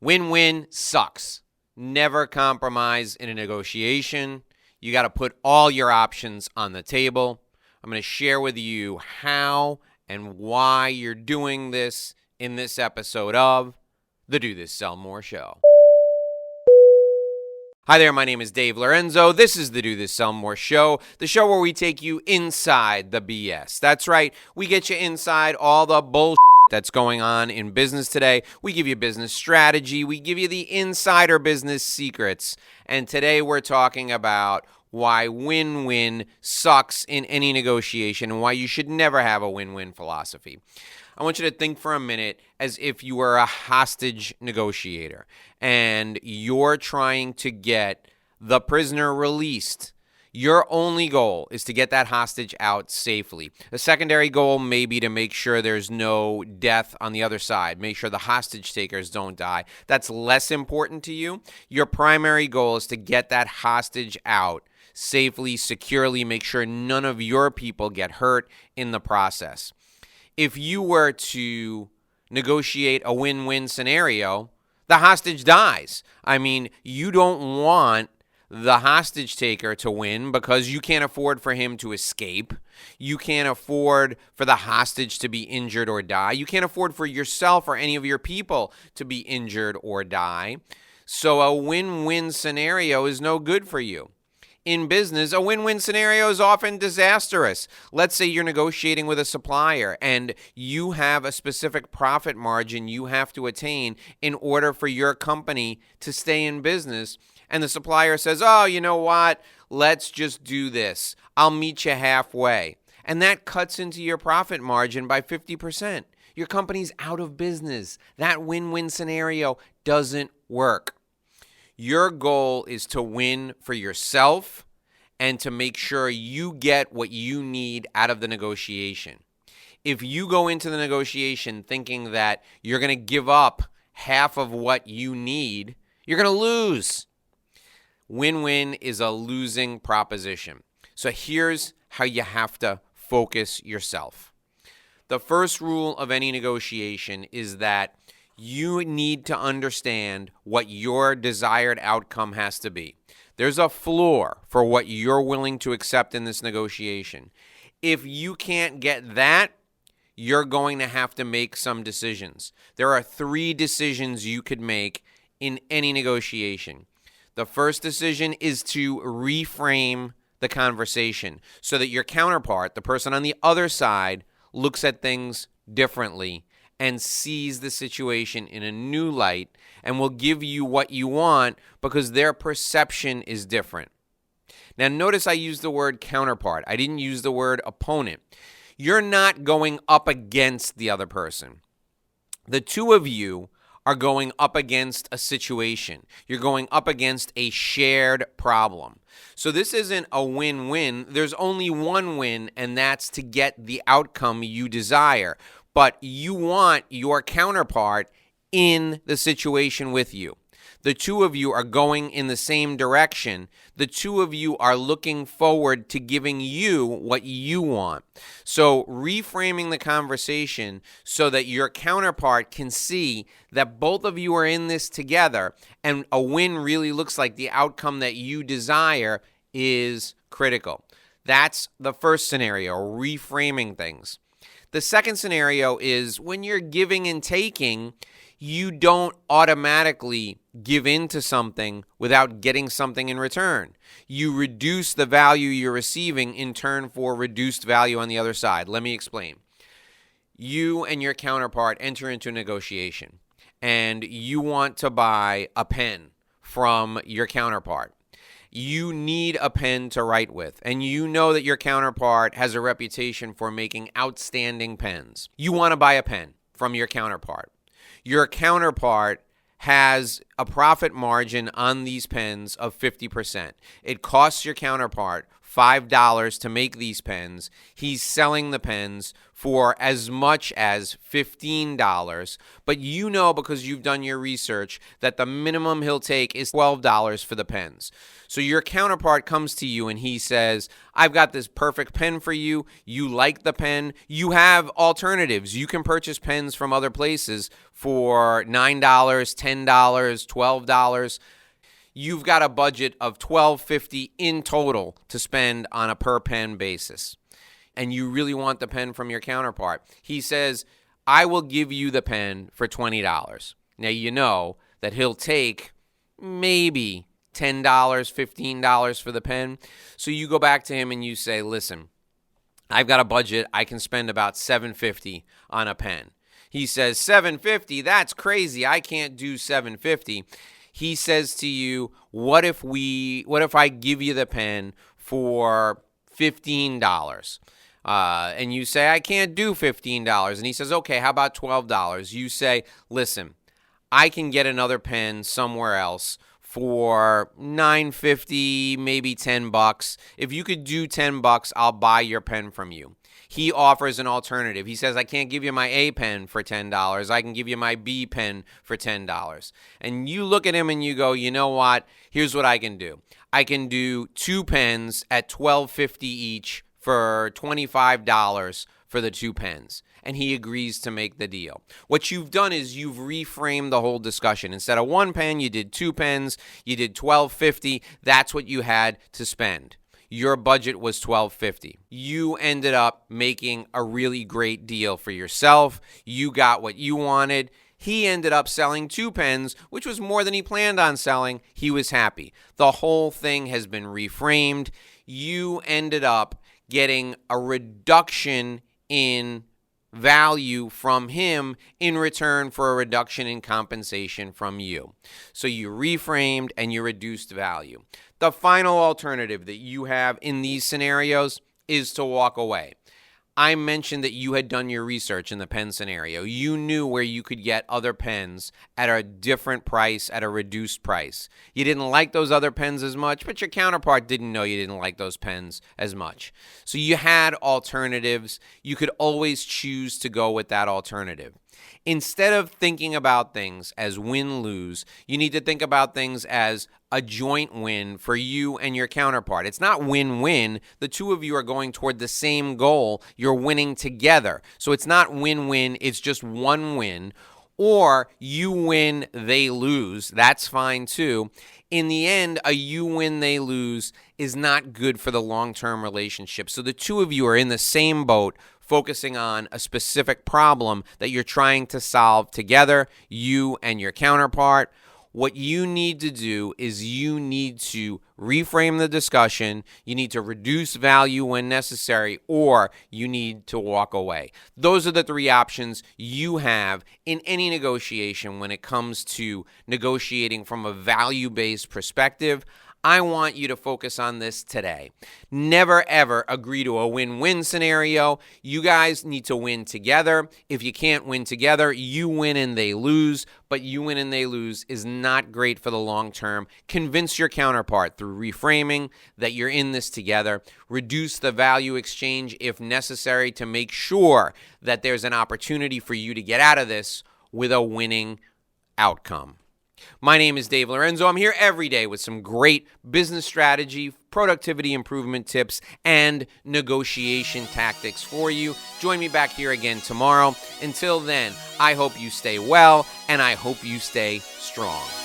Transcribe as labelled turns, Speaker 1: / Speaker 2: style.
Speaker 1: Win-win sucks. Never compromise in a negotiation. You got to put all your options on the table. I'm going to share with you how and why you're doing this in this episode of the Do This Sell More Show. Hi there, my name is Dave Lorenzo. This is the Do This Sell More Show, the show where we take you inside the BS. That's right, we get you inside all the bullshit that's going on in business today. We give you business strategy. We give you the insider business secrets. And today we're talking about why win-win sucks in any negotiation and why you should never have a win-win philosophy. I want you to think for a minute as if you were a hostage negotiator and you're trying to get the prisoner released. Your only goal is to get that hostage out safely. A secondary goal may be to make sure there's no death on the other side. Make sure the hostage takers don't die. That's less important to you. Your primary goal is to get that hostage out safely, securely, make sure none of your people get hurt in the process. If you were to negotiate a win-win scenario, the hostage dies. I mean, you don't want the hostage taker to win because you can't afford for him to escape. You can't afford for the hostage to be injured or die. You can't afford for yourself or any of your people to be injured or die. So a win-win scenario is no good for you. In business, a win-win scenario is often disastrous. Let's say you're negotiating with a supplier and you have a specific profit margin you have to attain in order for your company to stay in business. And the supplier says, oh, you know what? Let's just do this. I'll meet you halfway. And that cuts into your profit margin by 50%. Your company's out of business. That win-win scenario doesn't work. Your goal is to win for yourself and to make sure you get what you need out of the negotiation. If you go into the negotiation thinking that you're going to give up half of what you need, you're going to lose. Win-win is a losing proposition. So here's how you have to focus yourself. The first rule of any negotiation is that you need to understand what your desired outcome has to be. There's a floor for what you're willing to accept in this negotiation. If you can't get that, you're going to have to make some decisions. There are 3 decisions you could make in any negotiation. The first decision is to reframe the conversation so that your counterpart, the person on the other side, looks at things differently and sees the situation in a new light and will give you what you want because their perception is different. Now, notice I used the word counterpart. I didn't use the word opponent. You're not going up against the other person. The two of you are going up against a situation. You're going up against a shared problem. So this isn't a win-win. There's only one win, and that's to get the outcome you desire. But you want your counterpart in the situation with you. The two of you are going in the same direction. The two of you are looking forward to giving you what you want. So reframing the conversation so that your counterpart can see that both of you are in this together and a win really looks like the outcome that you desire is critical. That's the first scenario, reframing things. The second scenario is when you're giving and taking, you don't automatically give in to something without getting something in return. You reduce the value you're receiving in turn for reduced value on the other side. Let me explain. You and your counterpart enter into a negotiation, and you want to buy a pen from your counterpart. You need a pen to write with, and you know that your counterpart has a reputation for making outstanding pens. You want to buy a pen from your counterpart. Your counterpart has a profit margin on these pens of 50%. It costs your counterpart $5 to make these pens. He's selling the pens for as much as $15, but you know because you've done your research that the minimum he'll take is $12 for the pens. So your counterpart comes to you and he says, I've got this perfect pen for you. You like the pen. You have alternatives. You can purchase pens from other places for $9, $10, $12. You've got a budget of $12.50 in total to spend on a per pen basis, and you really want the pen from your counterpart. He says, I will give you the pen for $20. Now, you know that he'll take maybe $10, $15 for the pen. So you go back to him and you say, listen, I've got a budget. I can spend about $7.50 on a pen. He says, $7.50? That's crazy. I can't do $7.50. He says to you, what if I give you the pen for $15? And you say, I can't do $15. And he says, okay, how about $12? You say, listen, I can get another pen somewhere else for $9.50, maybe $10. If you could do $10, I'll buy your pen from you. He offers an alternative. He says, I can't give you my A pen for $10. I can give you my B pen for $10. And you look at him and you go, you know what? Here's what I can do. I can do 2 pens at $12.50 each for $25 for the 2 pens. And he agrees to make the deal. What you've done is you've reframed the whole discussion. Instead of 1 pen, you did 2 pens. You did $12.50. That's what you had to spend. Your budget was $12.50. You ended up making a really great deal for yourself. You got what you wanted. He ended up selling 2 pens, which was more than he planned on selling. He was happy. The whole thing has been reframed. You ended up getting a reduction in value from him in return for a reduction in compensation from you. So you reframed and you reduced value. The final alternative that you have in these scenarios is to walk away. I mentioned that you had done your research in the pen scenario. You knew where you could get other pens at a different price, at a reduced price. You didn't like those other pens as much, but your counterpart didn't know you didn't like those pens as much. So you had alternatives. You could always choose to go with that alternative. Instead of thinking about things as win-lose, you need to think about things as a joint win for you and your counterpart. It's not win-win. The two of you are going toward the same goal. You're winning together. So it's not win-win. It's just one win. Or you win, they lose. That's fine too. In the end, a you win, they lose is not good for the long-term relationship. So the two of you are in the same boat, focusing on a specific problem that you're trying to solve together, you and your counterpart. What you need to do is you need to reframe the discussion, you need to reduce value when necessary, or you need to walk away. Those are the 3 options you have in any negotiation when it comes to negotiating from a value-based perspective. I want you to focus on this today. Never, ever agree to a win-win scenario. You guys need to win together. If you can't win together, you win and they lose. But you win and they lose is not great for the long term. Convince your counterpart through reframing that you're in this together. Reduce the value exchange if necessary to make sure that there's an opportunity for you to get out of this with a winning outcome. My name is Dave Lorenzo. I'm here every day with some great business strategy, productivity improvement tips, and negotiation tactics for you. Join me back here again tomorrow. Until then, I hope you stay well, and I hope you stay strong.